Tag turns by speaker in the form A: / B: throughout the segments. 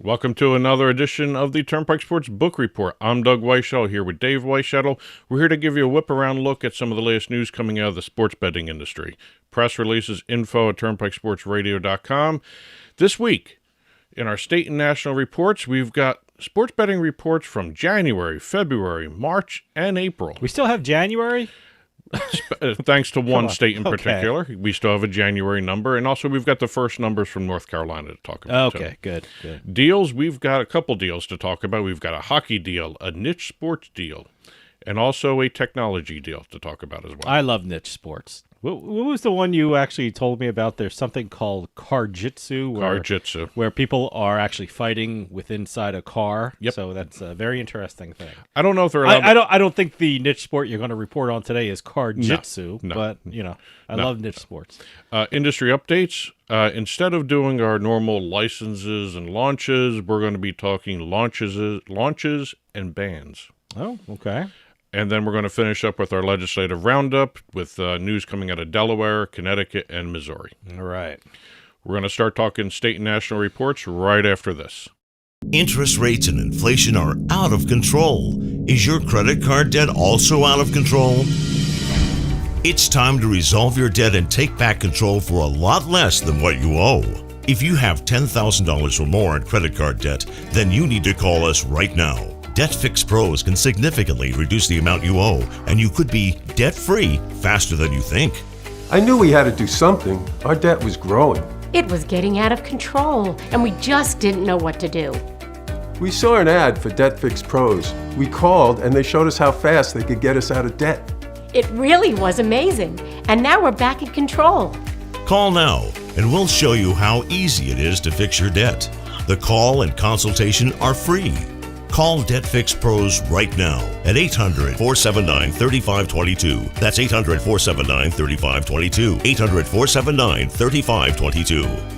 A: Welcome to another edition of the Turnpike Sports Book Report. I'm Doug Weischadle here with Dave Weischadle. We're here to give you a whip-around look at some of the latest news coming out of the sports betting industry. Press releases, info at turnpikesportsradio.com. This week, in our state and national reports, we've got sports betting reports from January, February, March, and April.
B: We still have January?
A: Thanks to one state in particular. We still have a January number, and also we've got the first numbers from North Carolina to talk about.
B: Okay, good.
A: Deals, we've got a couple deals to talk about. We've got a hockey deal, a niche sports deal, and also a technology deal to talk about as well.
B: I love niche sports. What was the one you actually told me about? There's something called car-jitsu. Where people are actually fighting inside a car.
A: Yep.
B: So that's a very interesting thing.
A: I don't know if they're allowed
B: I don't think the niche sport you're going to report on today is car-jitsu,
A: No.
B: but, I love niche sports.
A: Industry updates. Instead of doing our normal licenses and launches, we're going to be talking launches and bans.
B: Oh, okay.
A: And then we're going to finish up with our legislative roundup with news coming out of Delaware, Connecticut, and Missouri.
B: All right.
A: We're going to start talking state and national reports right after this.
C: Interest rates and inflation are out of control. Is your credit card debt also out of control? It's time to resolve your debt and take back control for a lot less than what you owe. If you have $10,000 or more in credit card debt, then you need to call us right now. Debt Fix Pros can significantly reduce the amount you owe, and you could be debt-free faster than you think.
D: I knew we had to do something. Our debt was growing.
E: It was getting out of control, and we just didn't know what to do.
D: We saw an ad for Debt Fix Pros. We called, and they showed us how fast they could get us out of debt.
E: It really was amazing, and now we're back in control.
C: Call now, and we'll show you how easy it is to fix your debt. The call and consultation are free. Call Debt Fix Pros right now at 800-479-3522. That's 800-479-3522. 800-479-3522.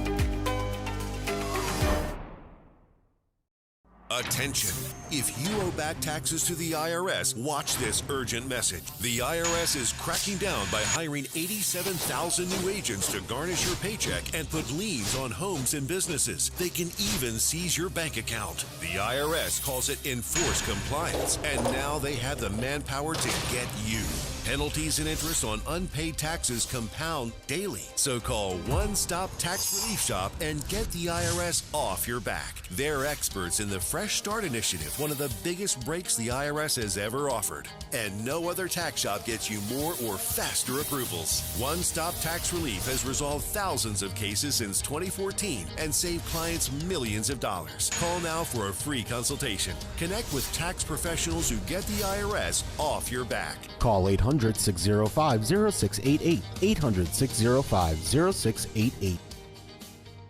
F: Attention. If you owe back taxes to the IRS, watch this urgent message. The IRS is cracking down by hiring 87,000 new agents to garnish your paycheck and put liens on homes and businesses. They can even seize your bank account. The IRS calls it enforced compliance, and now they have the manpower to get you. Penalties and interest on unpaid taxes compound daily. So call One Stop Tax Relief Shop and get the IRS off your back. They're experts in the Fresh Start Initiative, one of the biggest breaks the IRS has ever offered. And no other tax shop gets you more or faster approvals. One Stop Tax Relief has resolved thousands of cases since 2014 and saved clients millions of dollars. Call now for a free consultation. Connect with tax professionals who get the IRS off your back.
G: Call 800-605-0688. 800-605-0688.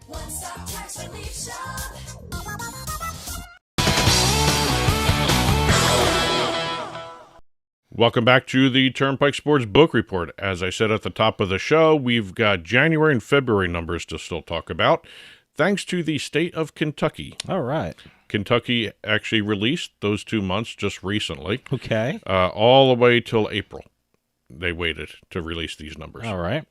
H: One Stop Tax Relief Shop.
A: Welcome back to the Turnpike Sports Book Report. As I said at the top of the show, we've got January and February numbers to still talk about, thanks to the state of Kentucky.
B: All right.
A: Kentucky actually released those 2 months just recently.
B: Okay.
A: All the way till April. They waited to release these numbers.
B: All right.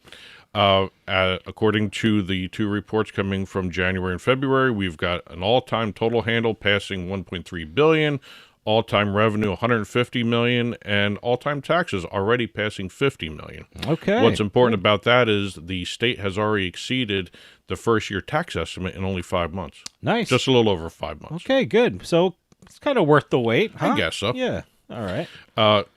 A: According to the two reports coming from January and February, we've got an all-time total handle passing $1.3 billion, all-time revenue $150 million, and all-time taxes already passing $50 million.
B: Okay.
A: What's important about that is the state has already exceeded the first-year tax estimate in only 5 months.
B: Nice.
A: Just a little over 5 months.
B: Okay, good. So it's kind of worth the wait, huh?
A: I guess so.
B: Yeah. All right.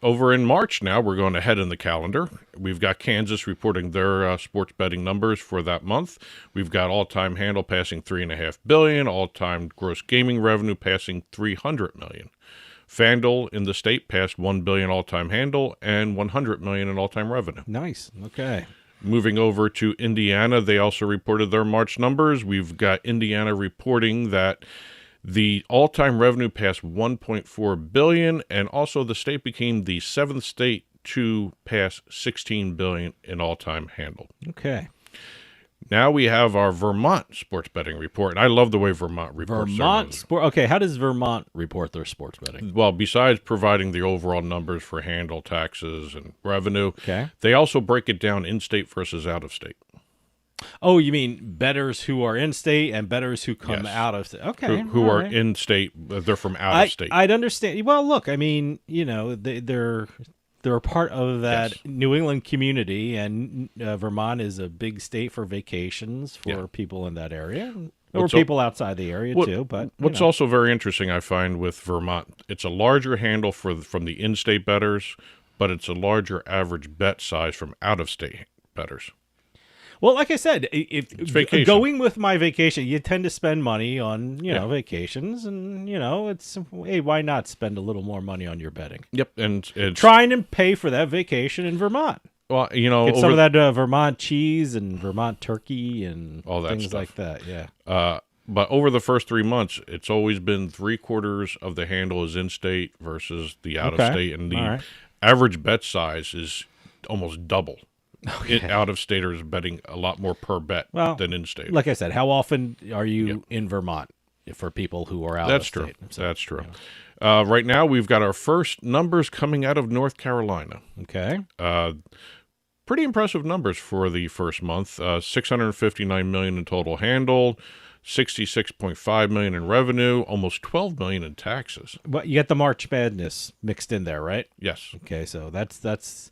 A: Over in March now, we're going ahead in the calendar. We've got Kansas reporting their sports betting numbers for that month. We've got all-time handle passing $3.5 billion, all-time gross gaming revenue passing $300 million. FanDuel in the state passed $1 billion all-time handle and $100 million in all-time revenue.
B: Nice. Okay.
A: Moving over to Indiana, they also reported their March numbers. We've got Indiana reporting that the all-time revenue passed $1.4 billion, and also the state became the 7th state to pass $16 billion in all-time handle.
B: Okay.
A: Now we have our Vermont sports betting report, and I love the way Vermont reports.
B: Okay, how does Vermont report their sports betting?
A: Well, besides providing the overall numbers for handle, taxes, and revenue,
B: Okay.
A: they also break it down in-state versus out-of-state.
B: Oh, you mean bettors who are in state and bettors who come
A: Yes.
B: out of state? Okay,
A: Who
B: all
A: are
B: right.
A: in state, they're from out of state.
B: I'd understand. Well, look, I mean, they're a part of that
A: Yes.
B: New England community, and Vermont is a big state for vacations for
A: Yeah.
B: people in that area, or
A: What's al-
B: people outside the area too. But
A: What's also very interesting, I find, with Vermont, it's a larger handle from the in-state bettors, but it's a larger average bet size from out-of-state bettors.
B: well, like I said, if
A: vacation.
B: going with my vacation, you tend to spend money on vacations, and it's hey, why not spend a little more money on your betting?
A: Yep, and it's
B: Trying and pay for that vacation in Vermont.
A: well,
B: Get some of that Vermont cheese and Vermont turkey and
A: All that
B: things
A: stuff.
B: like that. Yeah.
A: But over the first 3 months, it's always been 3/4 of the handle is in-state versus the out-of-state, and the
B: All right.
A: average bet size is almost double. Out-of-staters betting a lot more per bet than in-state.
B: Like I said, how often are you in Vermont for people who are out
A: That's
B: of
A: true.
B: state? So,
A: That's true. Right now, we've got our first numbers coming out of North Carolina.
B: okay.
A: Pretty impressive numbers for the first month. $659 million in total handle, $66.5 million in revenue, almost $12 million in taxes.
B: But you get the March Madness mixed in there, right?
A: Yes.
B: Okay, so that's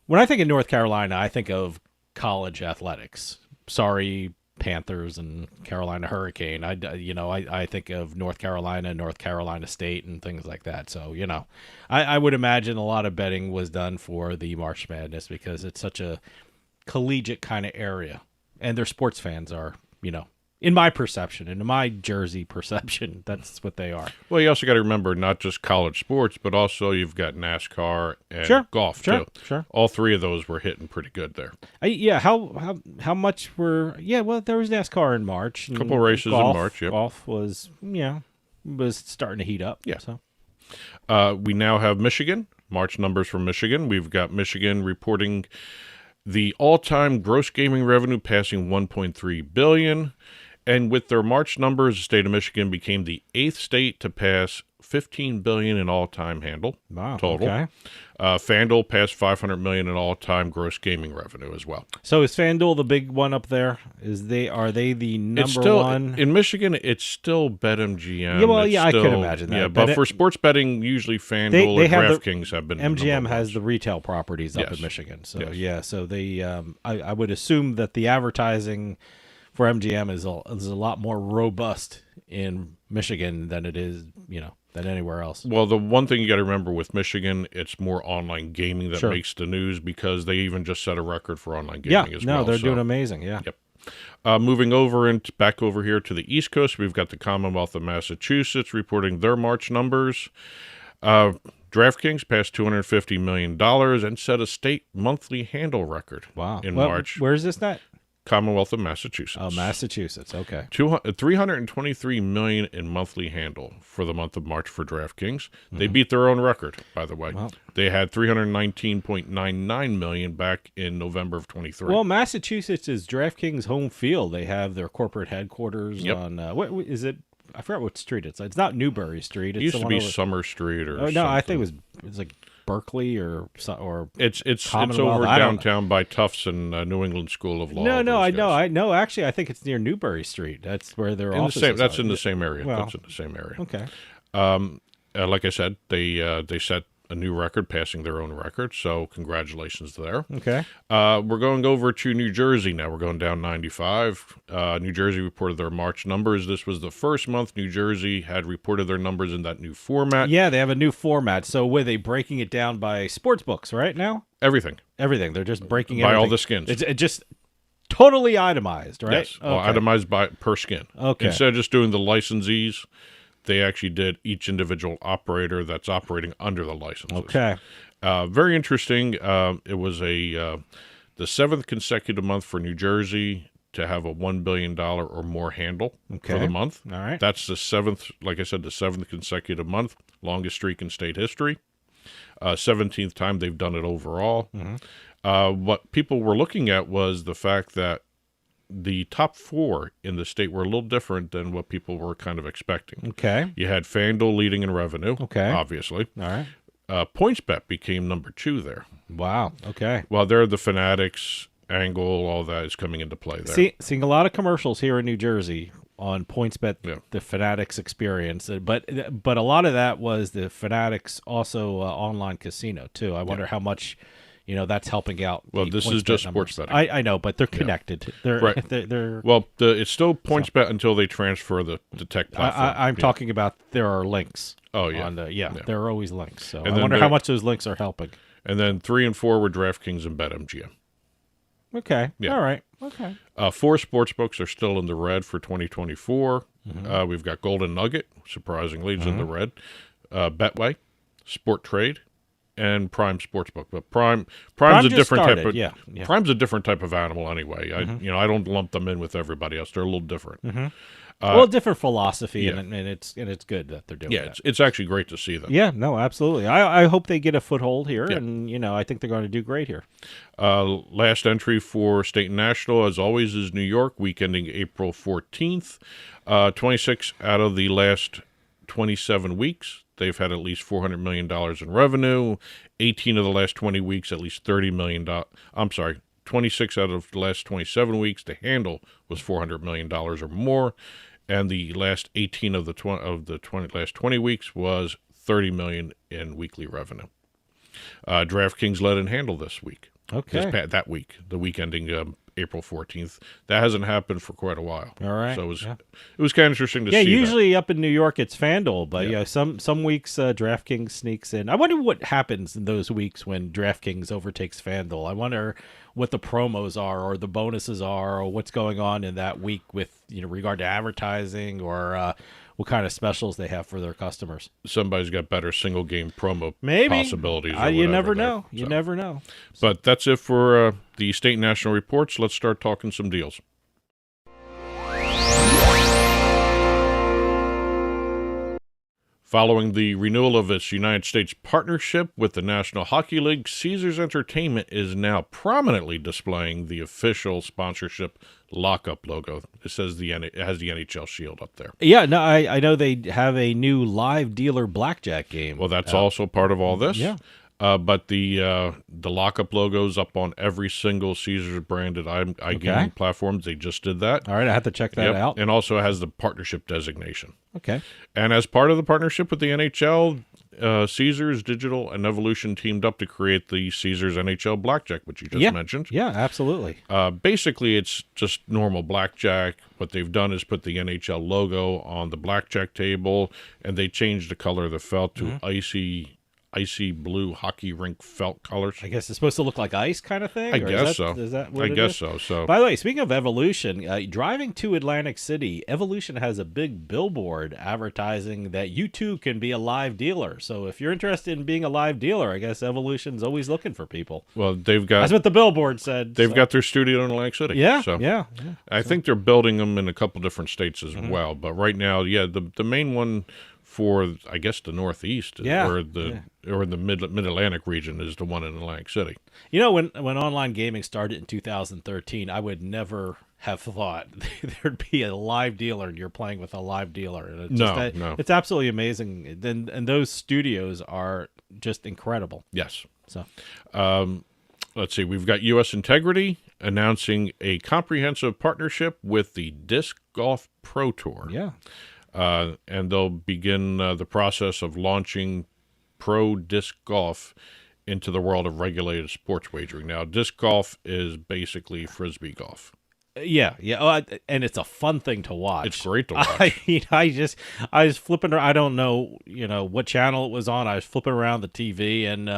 B: when I think of North Carolina, I think of college athletics. Sorry, Panthers and Carolina Hurricane. I think of North Carolina State, and things like that. So I would imagine a lot of betting was done for the March Madness because it's such a collegiate kind of area, and their sports fans are, in my perception, in my Jersey perception, that's what they are.
A: Well, you also got to remember not just college sports, but also you've got NASCAR and golf too.
B: Sure.
A: All three of those were hitting pretty good there.
B: How much were? Yeah, well, there was NASCAR in March. And
A: Couple races in March, yep.
B: Golf was was starting to heat up.
A: Yeah.
B: So
A: We now have Michigan. March numbers from Michigan. We've got Michigan reporting the all-time gross gaming revenue passing $1.3 billion. And with their March numbers, the state of Michigan became the 8th state to pass $15 billion in all-time handle total.
B: Okay.
A: FanDuel passed $500 million in all-time gross gaming revenue as well.
B: So is FanDuel the big one up there? Are they the number one?
A: In Michigan? It's still BetMGM.
B: Yeah, well,
A: It's
B: I could
A: still-
B: imagine that.
A: Yeah,
B: But
A: but for sports betting, usually FanDuel
B: they
A: and
B: have
A: DraftKings have been
B: MGM
A: number
B: has
A: ones.
B: the retail properties up
A: Yes.
B: in Michigan. So
A: Yes.
B: yeah, so they I would assume that the advertising for MGM is a lot more robust in Michigan than it is, than anywhere else.
A: Well, the one thing you got to remember with Michigan, it's more online gaming that
B: Sure.
A: makes the news because they even just set a record for online gaming as well.
B: they're
A: so-
B: doing amazing. Yeah.
A: Yep. Moving over and back over here to the East Coast, we've got the Commonwealth of Massachusetts reporting their March numbers. DraftKings passed $250 million and set a state monthly handle record
B: Wow.
A: in
B: Well,
A: March.
B: Where's this at?
A: Commonwealth of Massachusetts.
B: Oh, Massachusetts. Okay.
A: $323 million in monthly handle for the month of March for DraftKings.
B: Mm-hmm.
A: They beat their own record, by the way. They had $319.99 million back in November of 23.
B: Well, Massachusetts is DraftKings' home field. They have their corporate headquarters on what is it? I forgot what street it's. It's not Newbury Street. It's
A: it used
B: the
A: to
B: one
A: be
B: over-
A: Summer Street or
B: Oh no, I think
A: something.
B: it was like Berkeley or
A: It's
B: Commonwealth.
A: over
B: I don't-
A: downtown by Tufts and New England School of Law.
B: No,
A: those guys.
B: I know. Actually, I think it's near Newbury Street. That's where their
A: In the
B: offices
A: same. That's
B: are.
A: in the same area.
B: Well,
A: That's in the same area.
B: Okay.
A: Like I said, they set a new record, passing their own record. So congratulations there.
B: Okay.
A: We're going over to New Jersey now. We're going down 95. New Jersey reported their March numbers. This was the first month New Jersey had reported their numbers in that new format.
B: Yeah, they have a new format. So were they breaking it down by sports books right now?
A: Everything.
B: Everything. They're just breaking
A: By all
B: everything.
A: the skins.
B: It's just totally itemized, right?
A: Yes. Well,
B: Okay.
A: itemized by per skin.
B: Okay.
A: Instead of just doing the licensees, they actually did each individual operator that's operating under the licenses.
B: Okay.
A: Very interesting. It was the seventh consecutive month for New Jersey to have a $1 billion or more handle for the month.
B: All right.
A: That's the seventh, like I said, the seventh consecutive month, longest streak in state history. 17th time they've done it overall. What people were looking at was the fact that the top four in the state were a little different than what people were kind of expecting.
B: Okay.
A: You had FanDuel leading in revenue,
B: Okay.
A: obviously.
B: All right.
A: PointsBet became number 2 there.
B: Wow. Okay.
A: Well, they're the Fanatics, angle, all that is coming into play there.
B: Seeing a lot of commercials here in New Jersey on PointsBet,
A: Yeah.
B: the Fanatics experience, but a lot of that was the Fanatics also online casino too. I wonder how much that's helping out.
A: Well,
B: the
A: this is
B: PointsBet
A: just
B: numbers.
A: sports betting.
B: I know, but they're connected. They're
A: Right.
B: they're.
A: Well, it's still PointsBet until they transfer the tech platform.
B: I'm talking about there are links.
A: Oh, yeah.
B: Yeah, there are always links. So
A: And
B: I
A: then
B: wonder how much those links are helping.
A: And then 3 and 4 were DraftKings and BetMGM.
B: Okay.
A: Yeah.
B: All right. Okay.
A: 4 sportsbooks are still in the red for 2024.
B: Mm-hmm.
A: We've got Golden Nugget, surprisingly, is in the red. Betway, Sport Trade, and Prime Sportsbook. But Prime's a
B: just
A: different type
B: started,
A: of
B: yeah.
A: Prime's a different type of animal anyway. I don't lump them in with everybody else. They're a little different.
B: Well, different philosophy,
A: yeah.
B: and it's good that they're doing
A: Yeah,
B: that.
A: it's actually great to see them.
B: Yeah, no, absolutely. I hope they get a foothold here, and I think they're going to do great here.
A: Last entry for state and national, as always, is New York, week ending April 14th. 26 out of the last 27 weeks, they've had at least $400 million in revenue. 18 of the last 20 weeks, at least $30 million. I'm sorry, 26 out of the last 27 weeks, the handle was $400 million or more. And the last 18 of the last 20 weeks was $30 million in weekly revenue. DraftKings led in handle this week.
B: Okay.
A: That week, the week ending April 14th. That hasn't happened for quite a while.
B: All right.
A: So it was kind of interesting to see.
B: Yeah,
A: that.
B: usually up in New York it's FanDuel, but some weeks DraftKings sneaks in. I wonder what happens in those weeks when DraftKings overtakes FanDuel. I wonder what the promos are or the bonuses are or what's going on in that week with regard to advertising or what kind of specials they have for their customers.
A: Somebody's got better single game promo
B: Maybe
A: possibilities. Or
B: you
A: whatever
B: never
A: there.
B: know. You never know.
A: But that's it for the state and national reports. Let's start talking some deals. Following the renewal of its United States partnership with the National Hockey League, Caesars Entertainment is now prominently displaying the official sponsorship lockup logo. It says it has the NHL shield up there.
B: Yeah, no, I know they have a new live dealer blackjack game.
A: Well, that's also part of all this.
B: Yeah.
A: But the lockup logo's up on every single Caesars branded iGaming platforms. They just did that.
B: All right, I have to check that out.
A: And also has the partnership designation.
B: Okay.
A: And as part of the partnership with the NHL, Caesars, Digital, and Evolution teamed up to create the Caesars NHL Blackjack, which you just mentioned.
B: Yeah, absolutely.
A: Basically, it's just normal blackjack. What they've done is put the NHL logo on the blackjack table, and they changed the color of the felt to icy blue hockey rink felt colors.
B: I guess it's supposed to look like ice kind of thing?
A: I guess so.
B: Is that what
A: I
B: it
A: guess
B: is?
A: so. So,
B: By the way, speaking of Evolution, driving to Atlantic City, Evolution has a big billboard advertising that you too can be a live dealer. So if you're interested in being a live dealer, I guess Evolution's always looking for people.
A: well, they've got
B: That's what the billboard said.
A: they've got their studio in Atlantic City.
B: Yeah,
A: So
B: yeah.
A: I think they're building them in a couple different states as well. But right now, the main one for, I guess, the Northeast or the Mid-Atlantic region is the one in Atlantic City.
B: You know, when online gaming started in 2013, I would never have thought there'd be a live dealer and you're playing with a live dealer. And it's
A: No.
B: It's absolutely amazing. And those studios are just incredible.
A: Yes.
B: So
A: Let's see. We've got U.S. Integrity announcing a comprehensive partnership with the Disc Golf Pro Tour.
B: yeah.
A: And they'll begin the process of launching pro disc golf into the world of regulated sports wagering. Now, disc golf is basically frisbee golf.
B: Yeah. Oh, and it's a fun thing to watch.
A: It's great to watch.
B: I was flipping around. I don't know, what channel it was on. I was flipping around the TV and,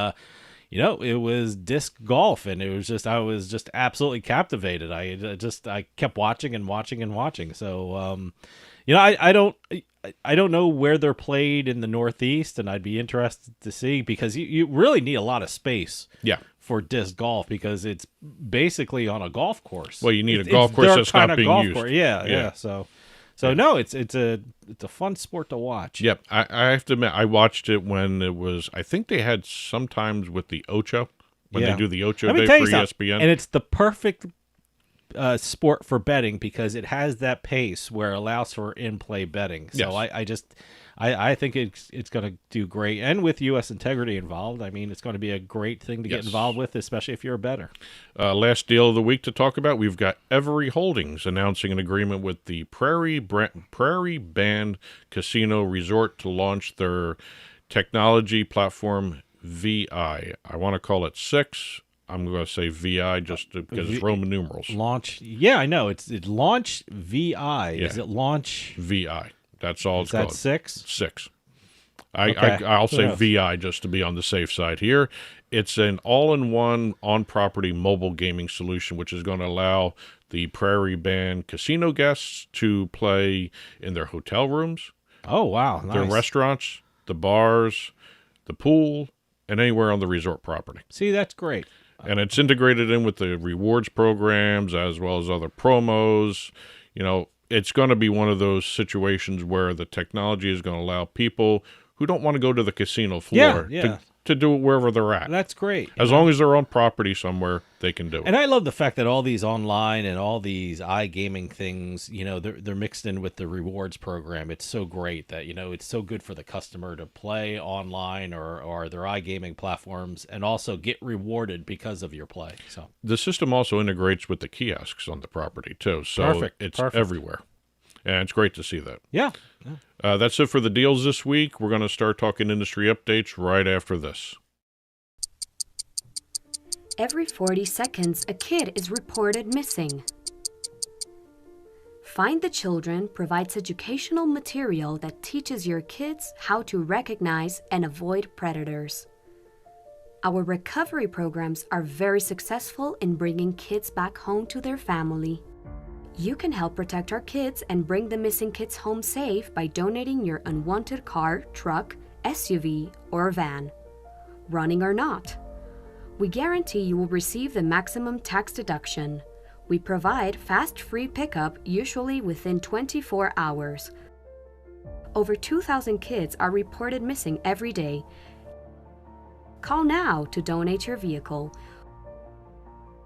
B: it was disc golf, and I was just absolutely captivated. I kept watching and watching and watching. So, I don't know where they're played in the Northeast, and I'd be interested to see because you really need a lot of space.
A: Yeah.
B: For disc golf because it's basically on a golf course.
A: Well, you need a golf course that's not being used.
B: Yeah. So no, it's a fun sport to watch.
A: Yep. I have to admit, I watched it when it was, I think they had sometimes with the Ocho, when they do the Ocho
B: Let me
A: Day
B: tell
A: for
B: you something,
A: ESPN.
B: and it's the perfect sport for betting because it has that pace where it allows for in-play betting. So
A: Yes.
B: I think it's going to do great. And with U.S. integrity involved, I mean, it's going to be a great thing to get involved with, especially if you're a bettor.
A: Last deal of the week to talk about, we've got Everi Holdings announcing an agreement with the Prairie Band Casino Resort to launch their technology platform VI. I want to call it 6. I'm going to say VI just because it's Roman numerals.
B: Launch. Yeah, I know. It's Launch VI.
A: Yeah.
B: Is it Launch?
A: VI. That's all it's
B: Is that
A: called.
B: 6?
A: 6.
B: Okay.
A: I'll
B: Who
A: say
B: knows?
A: VI just to be on the safe side here. It's an all-in-one on-property mobile gaming solution, which is going to allow the Prairie Band Casino guests to play in their hotel rooms,
B: Oh, wow. Nice.
A: their restaurants, the bars, the pool, and anywhere on the resort property.
B: See, that's great.
A: And it's integrated in with the rewards programs as well as other promos. You know, it's going to be one of those situations where the technology is going to allow people who don't want to go to the casino floor
B: Yeah.
A: to do it wherever they're at.
B: That's great.
A: As long as they're on property somewhere, they can do it.
B: And I love the fact that all these online and all these iGaming things, you know, they're mixed in with the rewards program. It's so great that, you know, it's so good for the customer to play online or their iGaming platforms and also get rewarded because of your play. So
A: The system also integrates with the kiosks on the property, too. So
B: Perfect,
A: it's
B: perfect.
A: everywhere. And it's great to see that.
B: yeah.
A: That's it for the deals this week. We're going to start talking industry updates right after this.
G: Every 40 seconds, a kid is reported missing. Find the Children provides educational material that teaches your kids how to recognize and avoid predators. Our recovery programs are very successful in bringing kids back home to their family. You can help protect our kids and bring the missing kids home safe by donating your unwanted car, truck, SUV, or van, running or not. We guarantee you will receive the maximum tax deduction. We provide fast free pickup, usually within 24 hours. Over 2,000 kids are reported missing every day. Call now to donate your vehicle.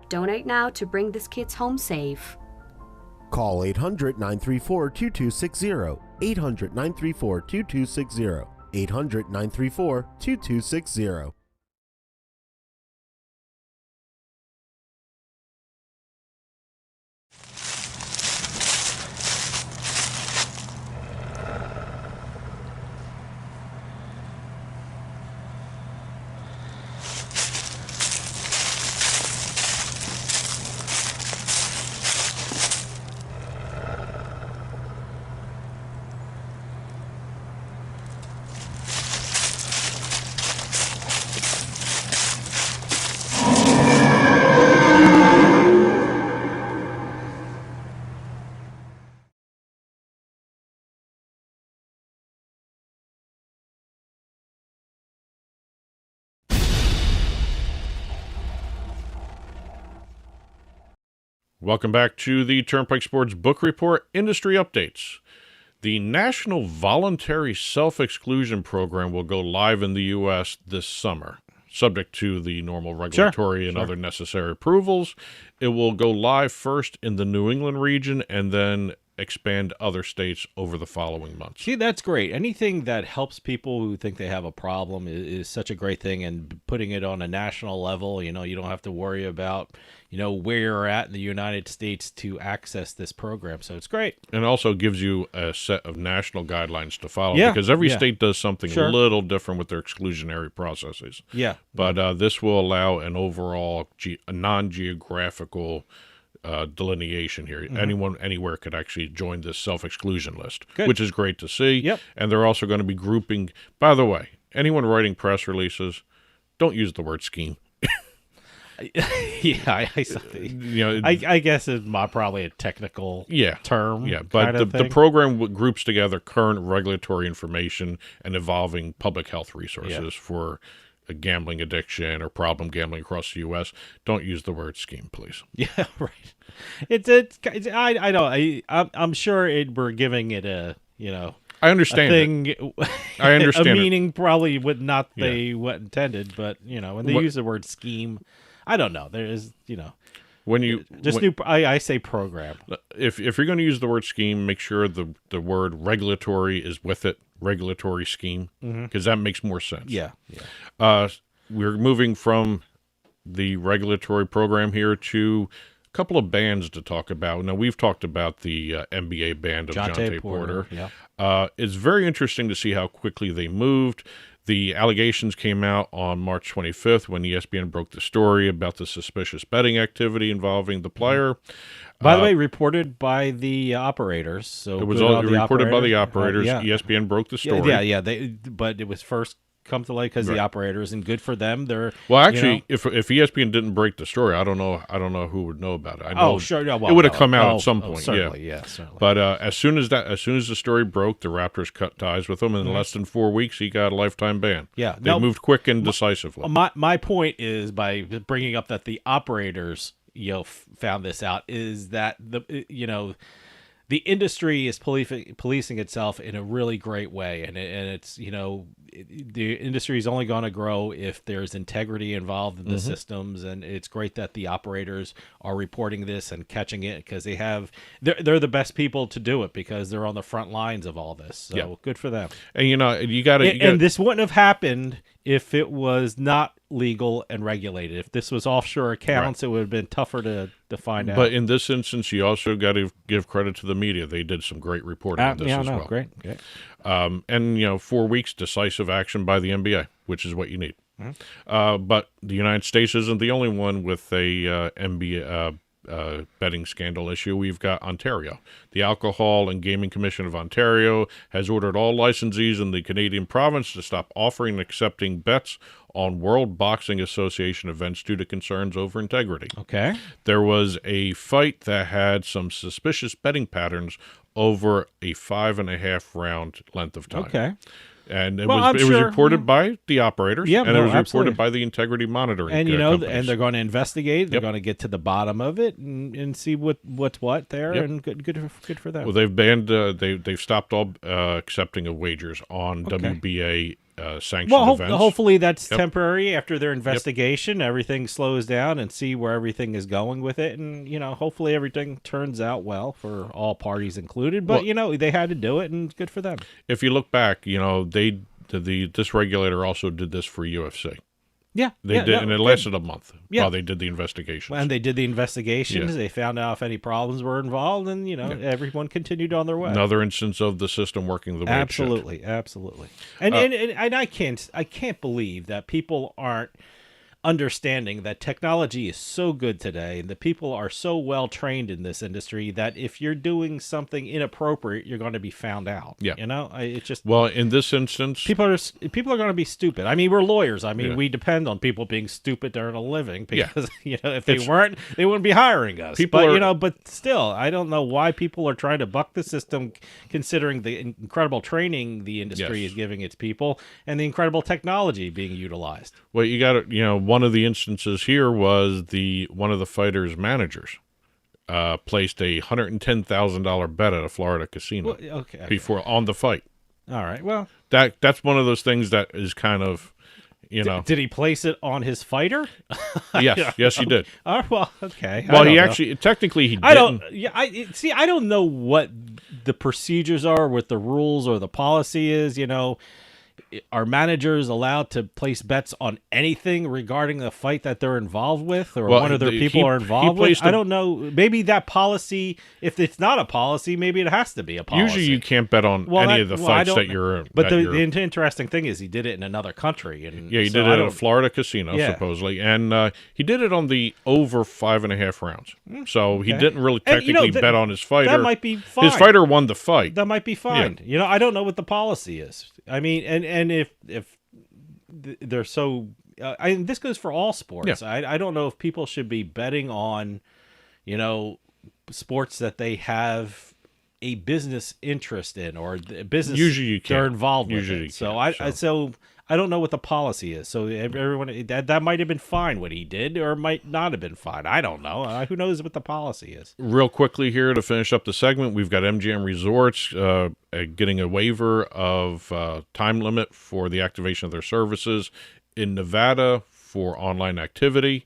G: Donate now to bring these kids home safe.
I: Call 800-934-2260. 800-934-2260. 800-934-2260.
A: Welcome back to the Turnpike Sports Book Report Industry Updates. The National Voluntary Self-Exclusion Program will go live in the U.S. this summer, subject to the normal regulatory and other necessary approvals. It will go live first in the New England region and then expand to other states over the following months.
B: See, that's great. Anything that helps people who think they have a problem is such a great thing. And putting it on a national level, you know, you don't have to worry about, you know, where you're at in the United States to access this program. So it's great.
A: And also gives you a set of national guilines to follow
B: Yeah,
A: because every
B: yeah.
A: state does something
B: Sure.
A: a little different with their exclusionary processes.
B: Yeah.
A: But this will allow an overall a non-geographical delineation here. Anyone, anywhere could actually join this self-exclusion list,
B: Good.
A: which is great to see.
B: Yep.
A: And they're also going to be grouping, by the way, anyone writing press releases, don't use the word scheme.
B: Yeah,
A: You know,
B: I guess it's probably a technical term.
A: Yeah, but
B: kind
A: the
B: of thing.
A: program groups together current regulatory information and evolving public health resources for a gambling addiction or problem gambling across the U.S. Don't use the word scheme, please.
B: Yeah, right. I'm sure we're giving it a, you know,
A: I understand
B: a
A: it.
B: thing.
A: I understand
B: a
A: it.
B: meaning probably would not they what intended, but you know, when they
A: What-
B: use the word scheme, I don't know. There is, you know, I say program.
A: If you're going to use the word scheme, make sure the word regulatory is with it. Regulatory scheme, because that makes more sense.
B: Yeah.
A: We're moving from the regulatory program here to a couple of bans to talk about. Now, we've talked about the NBA ban of Jonte Porter.
B: Yeah.
A: It's very interesting to see how quickly they moved. The allegations came out on March 25th when ESPN broke the story about the suspicious betting activity involving the player.
B: By the way, reported by the operators. So
A: it was all reported by the operators.
B: Yeah.
A: ESPN broke the story.
B: Yeah. But it was first come to light because the operators, and good for them. They're
A: actually, if ESPN didn't break the story, I don't know who would know about it. I know
B: sure, yeah,
A: it would have come out at some point.
B: Certainly.
A: But as soon as the story broke, the Raptors cut ties with him, and in less than 4 weeks, he got a lifetime ban.
B: Yeah,
A: they moved quick and decisively.
B: My point is, by bringing up that the operators found this out, is that the industry is policing itself in a really great way, and it's the industry is only going to grow if there's integrity involved in the systems, and it's great that the operators are reporting this and catching it, because they're the best people to do it, because they're on the front lines of all this. So good for them.
A: And you got to.
B: And this wouldn't have happened if it was not legal and regulated. If this was offshore accounts, it would have been tougher to find out.
A: But in this instance, you also got to give credit to the media. They did some great reporting on this as well.
B: Great.
A: And 4 weeks decisive action by the NBA, which is what you need. But the United States isn't the only one with a NBA betting scandal issue. We've got Ontario. The Alcohol and Gaming Commission of Ontario has ordered all licensees in the Canadian province to stop offering and accepting bets on World Boxing Association events due to concerns over integrity.
B: Okay.
A: There was a fight that had some suspicious betting patterns over a 5.5 round length of time.
B: Okay.
A: And it was reported by the operators, and it was reported by the integrity monitoring companies.
B: And they're going to investigate. They're going to get to the bottom of it and see what's what there. And good for them.
A: Well, they've banned. They've stopped all accepting of wagers on WBA sanctioned events.
B: Hopefully that's temporary. After their investigation, everything slows down and see where everything is going with it, and hopefully everything turns out well for all parties included. But they had to do it, and good for them.
A: If you look back, this regulator also did this for UFC. They did, and it lasted a month while they did the investigations.
B: And they did the investigations. They found out if any problems were involved, and everyone continued on their way.
A: Another instance of the system working the way it should.
B: Absolutely. And I can't believe that people aren't understanding that technology is so good today, and the people are so well trained in this industry, that if you're doing something inappropriate, you're going to be found out. It's just,
A: well, in this instance,
B: people are going to be stupid. I mean, we're lawyers. I mean, we depend on people being stupid to earn a living, because if they weren't, they wouldn't be hiring us. But still, I don't know why people are trying to buck the system, considering the incredible training the industry is giving its people and the incredible technology being utilized.
A: Well, you got to, one of the instances here was one of the fighters' managers placed a $110,000 bet at a Florida casino before on the fight.
B: All right, well,
A: that's one of those things that is kind of,
B: Did he place it on his fighter?
A: Yes, he did.
B: Oh, well, okay.
A: Well, technically he didn't.
B: I don't know what the procedures are, what the rules or the policy is. Are managers allowed to place bets on anything regarding the fight that they're involved with, or one of their people are involved with? I don't know. Maybe that policy, if it's not a policy, maybe it has to be a policy.
A: Usually you can't bet on any of the fights that you're in.
B: But the interesting thing is he did it in another country. And
A: he did it at a Florida casino, supposedly. And he did it on the over 5.5 rounds. So he didn't really technically bet on his fighter.
B: That might be fine.
A: His fighter won the fight.
B: That might be fine.
A: Yeah.
B: I don't know what the policy is. I mean, and if they're so, this goes for all sports. I don't know if people should be betting on, sports that they have a business interest in, or the business they're involved with. So I don't know what the policy is. So everyone that might have been fine what he did, or might not have been fine. I don't know. Who knows what the policy is?
A: Real quickly here to finish up the segment, we've got MGM Resorts getting a waiver of time limit for the activation of their services in Nevada for online activity.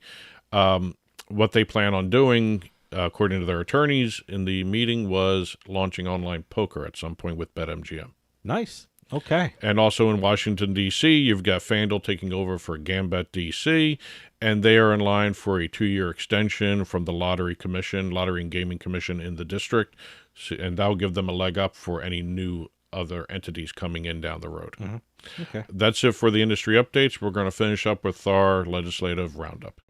A: What they plan on doing, according to their attorneys in the meeting, was launching online poker at some point with BetMGM.
B: Nice. Okay.
A: And also in Washington, D.C., you've got FanDuel taking over for Gambit D.C., and they are in line for a 2-year extension from the Lottery and Gaming Commission in the district, and that'll give them a leg up for any new other entities coming in down the road.
B: Mm-hmm. Okay.
A: That's it for the industry updates. We're going to finish up with our legislative roundup.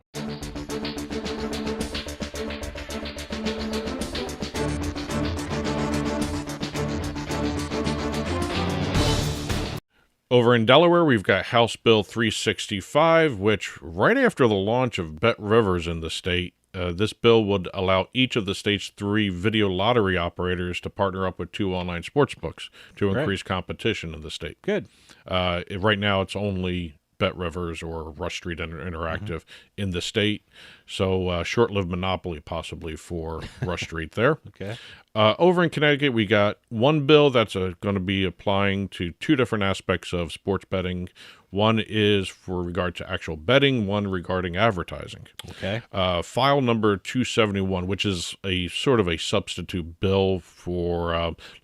A: Over in Delaware, we've got House Bill 365, which right after the launch of Bet Rivers in the state, this bill would allow each of the state's 3 video lottery operators to partner up with 2 online sports books to increase competition in the state.
B: Good.
A: Right now, it's only Bet Rivers or Rush Street Interactive in the state. So short-lived monopoly possibly for Rush Street there.
B: Okay.
A: Over in Connecticut, we got one bill that's going to be applying to 2 different aspects of sports betting. One is for regard to actual betting, one regarding advertising.
B: Okay.
A: File number 271, which is a sort of a substitute bill for,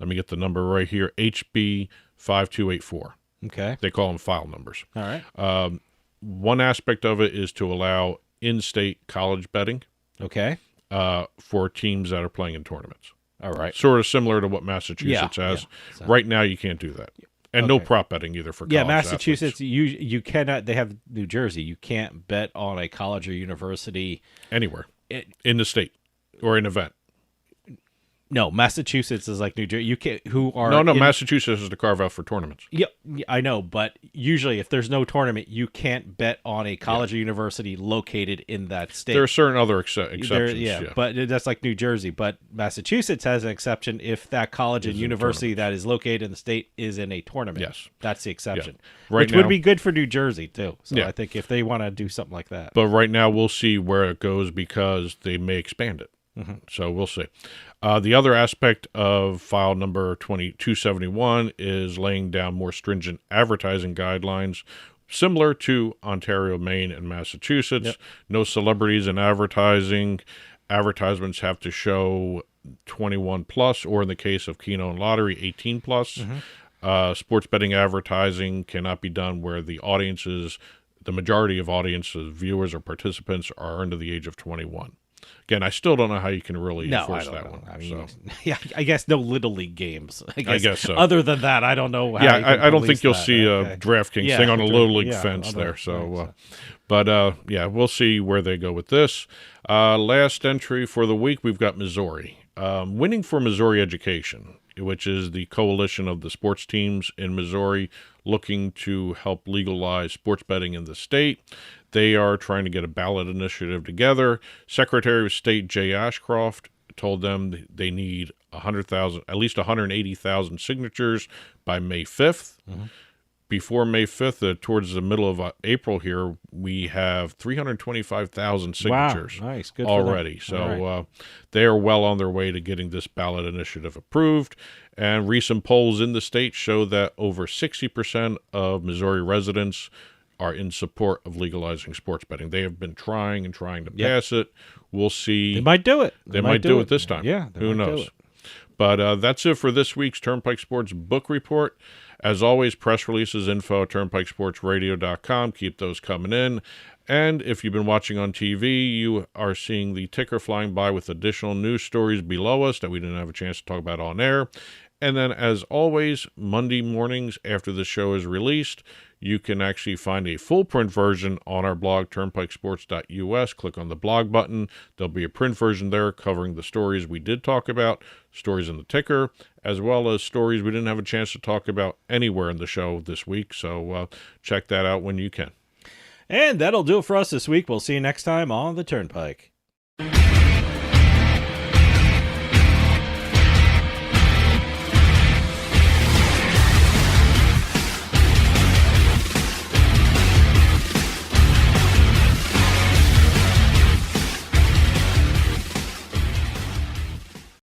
A: let me get the number right here, HB 5284.
B: Okay.
A: They call them file numbers.
B: All right.
A: One aspect of it is to allow in-state college betting.
B: Okay.
A: For teams that are playing in tournaments.
B: All right.
A: Sort of similar to what Massachusetts has.
B: Yeah. So,
A: right now, you can't do that. And no prop betting either for college
B: Massachusetts,
A: athletes.
B: you cannot. They have New Jersey. You can't bet on a college or university.
A: Anywhere. In the state or an event.
B: No, Massachusetts is like New Jersey. You can't.
A: Massachusetts is the carve out for tournaments.
B: Yeah, I know, but usually if there's no tournament, you can't bet on a college or university located in that state.
A: There are certain other exceptions.
B: But that's like New Jersey. But Massachusetts has an exception if that college and university that is located in the state is in a tournament.
A: Yes.
B: That's the exception.
A: Yeah.
B: Which would be good for New Jersey, too. So I think if they want to do something like that.
A: But right now, we'll see where it goes because they may expand it. Mm-hmm. So we'll see. The other aspect of file number 271 is laying down more stringent advertising guidelines, similar to Ontario, Maine, and Massachusetts. Yep. No celebrities in advertising. Advertisements have to show 21 plus, or in the case of Keno and Lottery, 18 plus. Mm-hmm. Sports betting advertising cannot be done where the majority of audiences, viewers, or participants are under the age of 21. Again, I still don't know how you can really enforce that one.
B: I mean, I guess no Little League games. I guess
A: so.
B: Other than that, I don't know how.
A: I don't think you'll see a DraftKings thing on a Little League fence there. So, we'll see where they go with this. Last entry for the week, we've got Missouri. Winning for Missouri Education, which is the coalition of the sports teams in Missouri looking to help legalize sports betting in the state. They are trying to get a ballot initiative together. Secretary of State Jay Ashcroft told them they need at least 180,000 signatures by May 5th. Mm-hmm. Before May 5th, towards the middle of April here, we have 325,000 signatures
B: nice. Good
A: already. So they are well on their way to getting this ballot initiative approved. And recent polls in the state show that over 60% of Missouri residents are in support of legalizing sports betting. They have been trying to pass it. We'll see.
B: They might do it.
A: They might do it this time.
B: Yeah.
A: Who knows? But that's it for this week's Turnpike Sports Book Report. As always, press releases, info at turnpikesportsradio.com. Keep those coming in. And if you've been watching on TV, you are seeing the ticker flying by with additional news stories below us that we didn't have a chance to talk about on air. And then, as always, Monday mornings after the show is released, you can actually find a full print version on our blog, turnpikesports.us. Click on the blog button. There'll be a print version there covering the stories we did talk about, stories in the ticker, as well as stories we didn't have a chance to talk about anywhere in the show this week. So check that out when you can.
B: And that'll do it for us this week. We'll see you next time on the Turnpike.